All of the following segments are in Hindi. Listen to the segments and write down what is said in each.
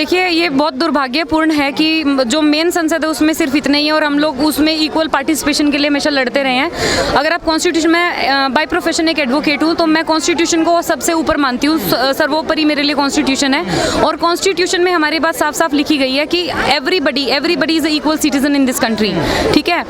देखिए, ये बहुत दुर्भाग्यपूर्ण है कि जो मेन संसद है उसमें सिर्फ इतने ही है और हम लोग उसमें इक्वल पार्टिसिपेशन के लिए हमेशा लड़ते रहे हैं। अगर आप कॉन्स्टिट्यूशन में बाय प्रोफेशन एक एडवोकेट हूँ तो मैं कॉन्स्टिट्यूशन को सबसे ऊपर मानती हूँ, सर्वोपरि मेरे लिए कॉन्स्टिट्यूशन है। और कॉन्स्टिट्यूशन में हमारी बात साफ साफ लिखी गई है कि everybody is equal citizen in this country, ठीक है।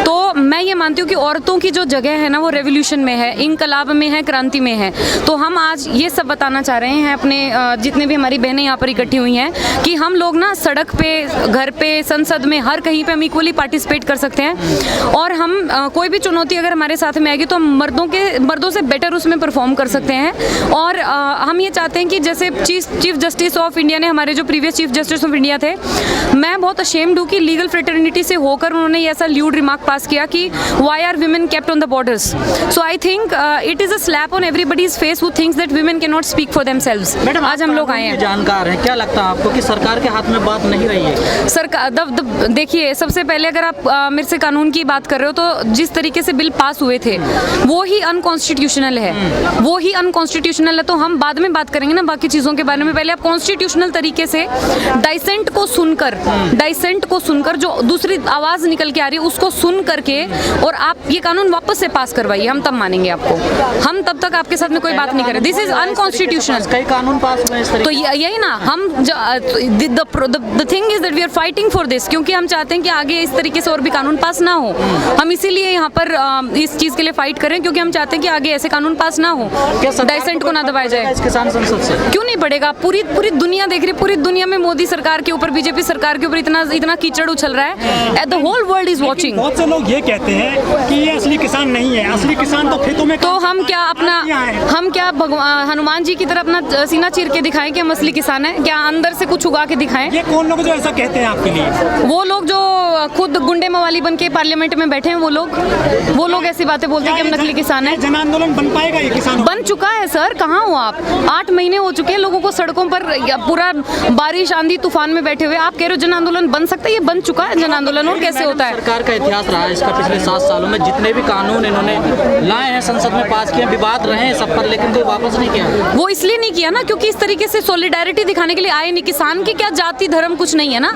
तो मैं ये मानती हूँ कि औरतों की जो जगह है ना वो रेवोल्यूशन में है, इनकलाब में है, क्रांति में है। तो हम आज ये सब बताना चाह रहे हैं अपने जितने भी हमारी बहनें यहाँ पर इकट्ठी हुई हैं कि हम लोग ना सड़क पे, घर पे, संसद में, हर कहीं पे हम इक्वली पार्टिसिपेट कर सकते हैं। और हम कोई भी चुनौती अगर हमारे साथ में आएगी तो हम मर्दों से बेटर उसमें परफॉर्म कर सकते हैं। और हम ये चाहते हैं कि जैसे चीफ जस्टिस ऑफ इंडिया ने, हमारे जो previous chief justice of India थे, मैं बहुत अशेम्ड हूँ कि लीगल फ्रेटर्निटी से होकर उन्होंने ये ऐसा ल्यूड रिमार्क पास किया कि why are women kept on the borders. So I think it is a slap on everybody's face who thinks that women can not speak for themselves. आज हम लोग आए हैं, जानकार हैं, क्या लगता है आपको कि सरकार के हाथ में बात नहीं रही है? सरकार देखिए, सबसे पहले अगर आप मेरे से कानून की बात कर रहे हो तो जिस तरीके से बिल पास हुए थे वो ही अनकॉन्स्टिट्यूशनल है, वो ही अनकॉन्स्टिट्यूशनल है। तो हम बाद में बात करेंगे ना बाकी चीज़ों के बारे में। पहले आप कॉन्स्टिट्यूशनल तरीके से डाइसेंट को सुनकर जो दूसरी आवाज़ निकल के आ रही है उसको सुन करके और आप ये कानून वापस से पास करवाइए, हम तब मानेंगे आपको। हम तब तक आपके साथ में कोई बात नहीं करें। This is unconstitutional. कई कानून पास हुए इस तरीके, तो यही ना, हम the thing is that we are fighting for this, क्योंकि हम चाहते हैं कि आगे इस तरीके से और भी कानून पास ना हो। हम इसीलिए यहाँ पर इस चीज़ के लिए फाइट करें, क्योंकि हम चाहते हैं कि आगे ऐसे कानून पास ना हो, डाइसेंट को ना दबाया जाए। किसान संसद से क्यों नहीं पड़ेगा? पूरी दुनिया देख रही, पूरी दुनिया में मोदी सरकार के ऊपर, बीजेपी सरकार के ऊपर इतना कीचड़ उछल रहा है। The whole world is watching. बहुत से लोग ये कहते हैं कि ये असली किसान नहीं है, असली किसान तो खेतों में। तो हम क्या हनुमान जी की तरह अपना सीना चीर के दिखाएं कि हम असली किसान हैं? क्या अंदर से कुछ उगा के दिखाएं? ये कौन लोग जो ऐसा कहते हैं आपके लिए? वो लोग जो खुद गुंडे मवाली बन के पार्लियामेंट में बैठे हैं, वो लोग ऐसी बातें बोलते हैं कि हम नकली किसान हैं। जन आंदोलन बन पाएगा ये किसान? बन चुका है सर, कहाँ हो आप? 8 महीने हो चुके हैं लोगों को सड़कों पर, पूरा बारिश आंधी तूफान में बैठे हुए। आप कह रहे हो जन आंदोलन बन सकता है? ये बन चुका है जन आंदोलन। और कैसे होता है? सरकार का इतिहास रहा है इसका, पिछले 7 सालों में जितने भी कानून इन्होंने लाए हैं, संसद में पास किए, विवाद रहे हैं सब पर, लेकिन कोई वापस नहीं किया। वो इसलिए नहीं किया ना क्योंकि इस तरीके से सॉलिडारिटी दिखाने के लिए आए नहीं। किसान की क्या जाति धर्म कुछ नहीं है ना।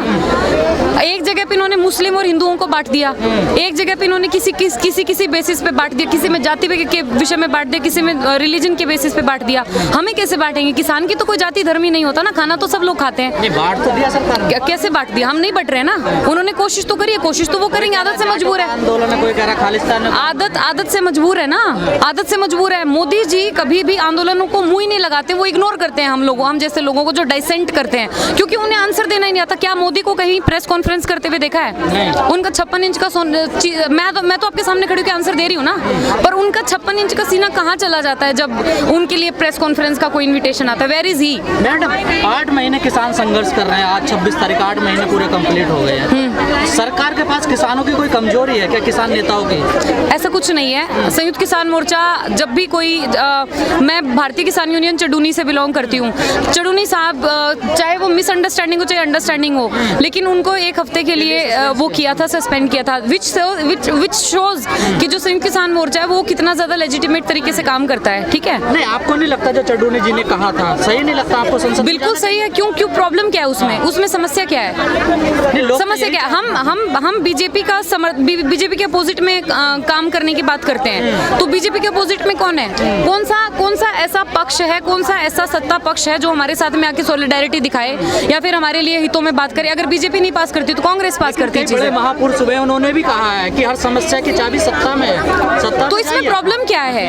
एक जगह पे इन्होंने मुस्लिम और हिंदुओं को बांट दिया, एक जगह पे इन्होंने किसी बेसिस पे बांट दिया, किसी में जाति के विषय में बांट दिया, किसी में रिलीजन के बेसिस पे बांट दिया। हमें कैसे बांटेंगे? किसान की तो कोई जाति धर्म ही नहीं होता ना, खाना तो सब लोग खाते हैं। बांट तो दिया सरकार, कैसे बांट दिया? हम नहीं बट रहे ना, उन्होंने कोशिश तो करी है, कोशिश तो वो करेंगे, आदत से मजबूर है। आंदोलन में कोई कह रहा खालिस्तान, आदत से मजबूर है ना, आदत से मजबूर है। मोदी जी कभी भी आंदोलनों को मुंह ही नहीं लगाते, वो इग्नोर करते हैं हम जैसे लोगों को जो डाइसेंट करते हैं, क्योंकि उन्हें आंसर देना ही नहीं आता। क्या मोदी को कहीं प्रेस कॉन्फ्रेंस करते हुए देखा है? उनका 56 इंच का मैं तो आपके सामने खड़ी होकर आंसर दे रही हूँ ना, पर उनका 56 इंच का सीना कहाँ चला जाता है जब उनके लिए प्रेस कॉन्फ्रेंस का कोई इन्विटेशन आता है? Where is he? मैडम, 8 महीने किसान संघर्ष कर रहे हैं, आज 26 तारीख, 8 महीने पूरे कंप्लीट हो गए हैं। सरकार के पास किसानों की कोई कमजोरी है क्या, किसान नेताओं की? ऐसा कुछ नहीं है। संयुक्त किसान मोर्चा जब भी कोई मैं भारतीय किसान यूनियन चडूनी से बिलोंग करती हूँ। चडूनी साहब, चाहे वो मिसअंडरस्टैंडिंग हो चाहे अंडरस्टैंडिंग हो, लेकिन उनको 1 हफ्ते के लिए वो किया था, सस्पेंड किया था, विच शोज कि जो संयुक्त किसान मोर्चा है वो कितना ज्यादा लेजिटिमेट तरीके से काम करता है। ठीक है, नहीं आपको नहीं लगता जो चडूनी जी ने कहा था सही नहीं लगता आपको? संसद बिल्कुल सही है। क्यों प्रॉब्लम क्या है उसमें समस्या क्या है? समस्या क्या है? हम बीजेपी के अपोजिट में काम करने की बात करते हैं, तो बीजेपी के अपोजिट में कौन है? कौन सा ऐसा पक्ष है, कौन सा ऐसा सत्ता पक्ष है जो हमारे साथ में आके सॉलिडारिटी दिखाए या फिर हमारे लिए हितों में बात करे? अगर बीजेपी नहीं पास करती तो कांग्रेस पास करती है। बड़े महापुरुष हुए, उन्होंने भी कहा है कि हर समस्या की चाबी सत्ता में है। सत्ता तो इसमें प्रॉब्लम क्या है?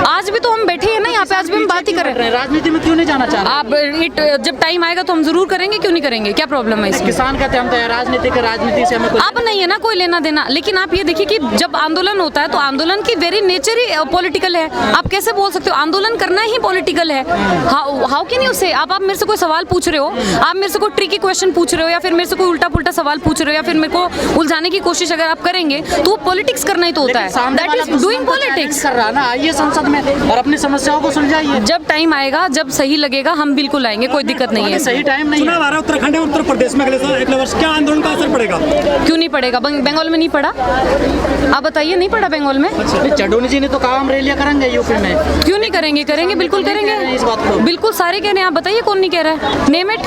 आज भी तो हम बैठे हैं ना यहाँ पे, आज भी हम बात ही कर रहे हैं। राजनीति में क्यों नहीं जाना चाह रहे? आप जब टाइम आएगा तो हम जरूर करेंगे, क्यों नहीं करेंगे? क्या प्रॉब्लम है इसमें? किसान कहते हैं हम तो राजनीति से हमें आप नहीं है ना कोई लेना देना, लेकिन आप ये देखिए कि जब आंदोलन होता है तो आंदोलन की वेरी नेचर ही पॉलिटिकल है। आप कैसे बोल सकते हो? आंदोलन करना ही पॉलिटिकल है। हाउ कैन यू से? आप मेरे से कोई सवाल पूछ रहे हो, आप मेरे से कोई ट्रिकी क्वेश्चन पूछ रहे हो, या फिर मेरे से कोई उल्टा पुल्टा सवाल पूछ रहे हो, या फिर मेरे को उलझाने की कोशिश अगर आप करेंगे तो वो पॉलिटिक्स करना ही तो होता है। That is doing politics. कर रहा ना, आइए संसद में और अपनी समस्याओं को सुलझाइए। जब टाइम आएगा, जब सही लगेगा, हम बिल्कुल आएंगे, कोई दिक्कत नहीं है। सही टाइम नहीं है। चुनाव आ रहा है उत्तराखंड और उत्तर प्रदेश में अगले वर्ष, क्या आंदोलन का असर पड़ेगा? क्यों नहीं पड़ेगा? बंगाल में नहीं पड़ा? आप बताइए, नहीं पड़ा बंगाल में? चडोनी जी ने तो कहा हम रैलियां करेंगे यूपी में। क्यों नहीं करेंगे? करेंगे, बिल्कुल करेंगे इस बात को। बिल्कुल सारे कह रहे हैं। आप बताइए कौन नहीं कह रहा है? Name it.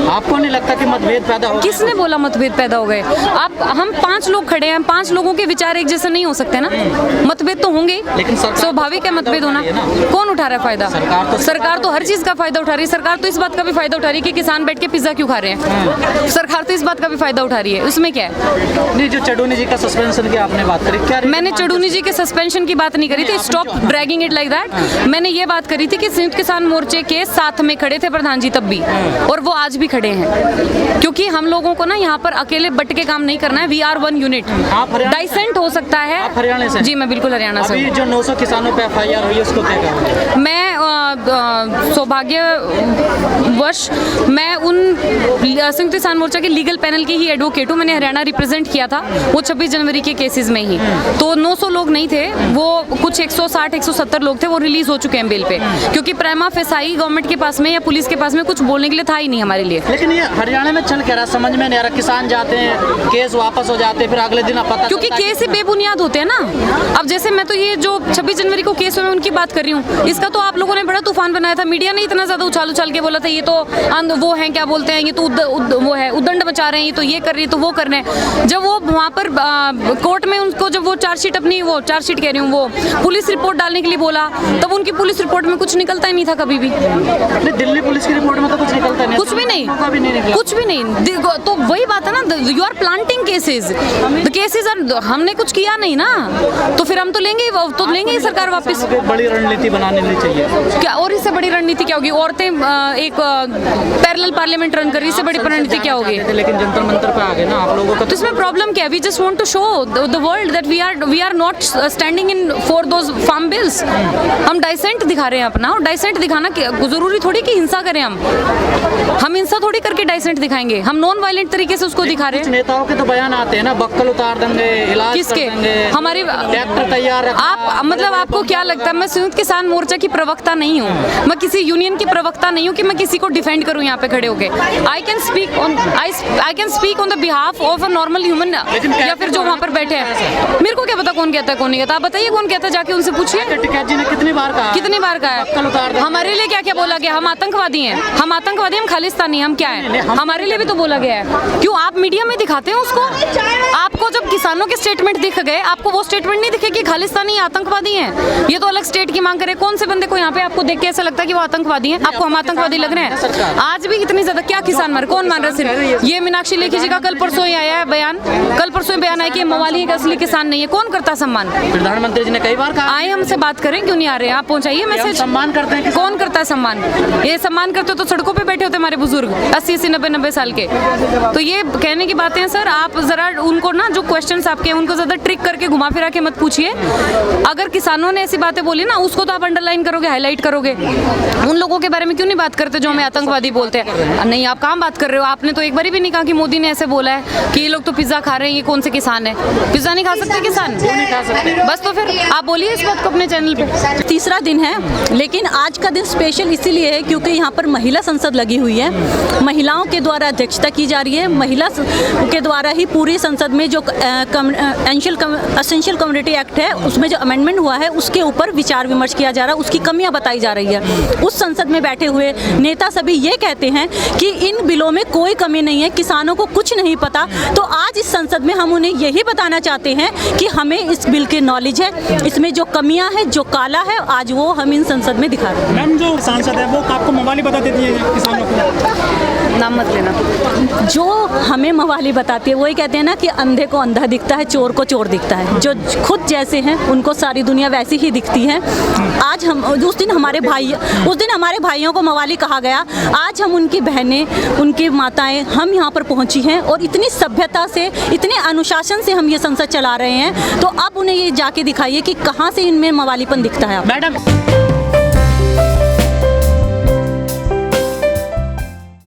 आपको नहीं लगता कि मतभेद पैदा हो? किसने बोला मतभेद पैदा हो गए? आप, हम 5 लोग खड़े हैं, 5 लोगों के विचार एक जैसे नहीं हो सकते ना, मतभेद तो होंगे। लेकिन सरकार स्वाभाविक है मतभेद होना। कौन उठा रहा है फायदा? सरकार तो हर चीज का फायदा उठा रही है। सरकार तो इस बात का भी फायदा उठा रही है कि किसान बैठ के पिज्जा क्यों खा रहे हैं। सरकार तो इस बात का भी फायदा उठा रही है, उसमें क्या है? नहीं, जो चडोनी जी का सस्पेंशन की आपने बात करी, क्या मैंने चडोनी जी के सस्पेंशन की बात नहीं करी थी। Stop dragging it like that. मैंने ये बात करी थी कि संयुक्त किसान मोर्चे के साथ में खड़े थे प्रधान जी तब भी, और वो आज भी खड़े हैं, क्योंकि हम लोगों को ना यहाँ पर अकेले बट के काम नहीं करना है। We are one unit. Dissent हो सकता है। आप हरियाणा से? जी, मैं बिल्कुल हरियाणा से। अभी जो 900 किसानों पे FIR हुई है उसको क्या कहोगे? मैं सौभाग्यवश मैं उन संयुक्त किसान मोर्चा के लीगल पैनल की ही एडवोकेट हूँ। मैंने हरियाणा रिप्रेजेंट किया था वो 26 जनवरी के केसेस में ही। तो 900 लोग नहीं थे, वो कुछ 160-170 लोग थे, वो रिलीज हो चुके हैं बेल पे, क्योंकि प्राइमा फेसाई गवर्नमेंट के पास में या पुलिस के पास में कुछ बोलने के लिए था ही नहीं हमारे लिए। लेकिन ये हरियाणा में चल क्या रहा समझ में नहीं आ रहा। किसान जाते हैं, केस वापस हो जाते हैं, फिर अगले दिन पता क्योंकि केस ही बेबुनियाद होते हैं ना। अब जैसे मैं तो ये जो 26 जनवरी को केस हुए उनकी बात कर रही हूँ, इसका तो आप लोगों ने बड़ा तूफान बनाया था। मीडिया ने इतना ज्यादा उछाल के बोला था ये तो वो है, क्या बोलते हैं, ये तो वो है, उद्दंड मचा रहे हैं, ये तो ये कर रही है, तो वो कर रहे हैं। जब वो वहाँ पर कोर्ट में उनको जब वो चार्जशीट कह रही हूँ, वो पुलिस रिपोर्ट डालने के लिए बोला, तब उनकी पुलिस रिपोर्ट में कुछ निकलता ही नहीं था कभी भी। दिल्ली पुलिस की रिपोर्ट में तो कुछ निकलता नहीं, कुछ भी नहीं, कुछ भी नहीं। तो वही बात है ना, you are planting cases, the cases are, हमने कुछ किया नहीं ना, तो फिर हम तो लेंगे ही सरकार वापस। बड़ी रणनीति बनाने चाहिए क्या? और इससे बड़ी रणनीति क्या होगी? औरतें एक पैरेलल पार्लियामेंट रन कर रही, इससे बड़ी रणनीति क्या होगी? लेकिन जंतर मंतर पे आ गए ना आप लोगों का। तो इसमें प्रॉब्लम क्या है? We just want to show the world that we are not standing in for those farm bills. हम डाइसेंट दिखा रहे हैं अपना, और डाइसेंट दिखाना जरूरी थोड़ी कि हिंसा करें। हम हिंसा थोड़ी करके डाइसेंट दिखाएंगे, हम नॉन वायलेंट तरीके से उसको दिखा रहे हैं। नेताओं के तो बयान आते हैं ना, बक्कल उतार देंगे, इलाज किसके? हमारे ट्रैक्टर तैयार। आप मतलब आपको क्या लगता है मैं संयुक्त किसान मोर्चा की प्रवक्ता नहीं हूँ, मैं किसी यूनियन की प्रवक्ता नहीं हूँ कि मैं किसी को डिफेंड करूँ यहाँ पे खड़े होके। I can speak on the behalf of a normal human, या फिर जो वहाँ पर बैठे हैं। मेरे को क्या पता कौन कहता है कौन नहीं कहता? आप बताइए कौन कहता है, जाके उनसे पूछिए। टिकैत जी ने कितनी बार कहा? हमारे लिए क्या क्या बोला गया? हम आतंकवादी हैं, हम खालिस्तानी, हम क्या है? हमारे लिए भी तो बोला गया है। क्यों आप मीडिया में दिखाते हैं उसको? आपको जब किसानों के स्टेटमेंट दिख गए, आपको वो स्टेटमेंट नहीं दिखे कि खालिस्तानी आतंकवादी हैं, ये तो अलग स्टेट की मांग करे। कौन से बंदे को यहाँ पे आपको देख के ऐसा लगता है कि वो आतंकवादी हैं? आपको हम आतंकवादी लग रहे हैं? आज भी इतनी ज्यादा क्या किसान मार, कौन मान रहा है? ये मीनाक्षी लेखी जी का कल परसों ही आया है बयान, आया कि मवाली एक असली किसान नहीं है। कौन करता सम्मान? प्रधानमंत्री जी ने कई बार कहा। आए हमसे बात करें, क्यों नहीं आ रहे? आप पहुंचाइए मैसेज। सम्मान करते हैं। कौन करता है सम्मान? ये सम्मान करते तो सड़कों पे बैठे होते हमारे बुजुर्ग 80-80, 90-90 साल के। तो ये कहने की बातें हैं सर। आप जरा उनको ना, जो क्वेश्चंस आपके हैं उनको ज्यादा ट्रिक करके घुमा फिरा के मत पूछिए। अगर किसानों ने ऐसी बातें बोली ना, उसको तो आप अंडरलाइन करोगे, हाईलाइट करोगे। उन लोगों के बारे में क्यों नहीं बात करते जो हमें आतंकवादी बोलते हैं? नहीं, आप कहाँ बात कर रहे हो? आपने तो एक बार भी नहीं कहा कि मोदी ने ऐसे बोला है कि ये लोग तो पिज्जा खा रहे हैं, ये कौन से किसान है? पिज्जा नहीं खा सकते किसान? नहीं खा सकते। बस तो फिर आप बोलिए इस बात को अपने चैनल पे। तीसरा दिन है, लेकिन आज का दिन स्पेशल इसीलिए है क्योंकि यहाँ पर महिला संसद लगी हुई है। महिलाओं के द्वारा अध्यक्षता की जा रही है। महिला के द्वारा ही पूरी संसद में जो एसेंशियल कम्युनिटी एक्ट है, उसमें जो अमेंडमेंट हुआ है उसके ऊपर विचार विमर्श किया जा रहा है, उसकी कमियां बताई जा रही है। उस संसद में बैठे हुए नेता सभी ये कहते हैं कि इन बिलों में कोई कमी नहीं है, किसानों को कुछ नहीं पता। तो आज इस संसद में हम उन्हें यही बताना चाहते हैं कि हमें इस बिल की नॉलेज है, इसमें जो कमियां हैं, जो काला है, आज वो हम इन संसद में दिखा रहे हैं। मैम, जो सांसद है वो आपको मवाली बता देती है किसानों को? नाम मत लेना। जो हमें मवाली बताती है वही कहते हैं ना कि अंधे को अंधा दिखता है, चोर को चोर दिखता है। जो खुद जैसे हैं उनको सारी दुनिया वैसी ही दिखती है। आज हम उस दिन हमारे भाइयों को मवाली कहा गया। आज हम उनकी बहनें, उनकी माताएं, हम यहाँ पर पहुँची हैं और इतनी सभ्यता से, इतने अनुशासन से हम ये संसद चला रहे हैं। तो अब उन्हें ये जाके दिखाइए कि कहाँ से इनमें मवालीपन दिखता है। मैडम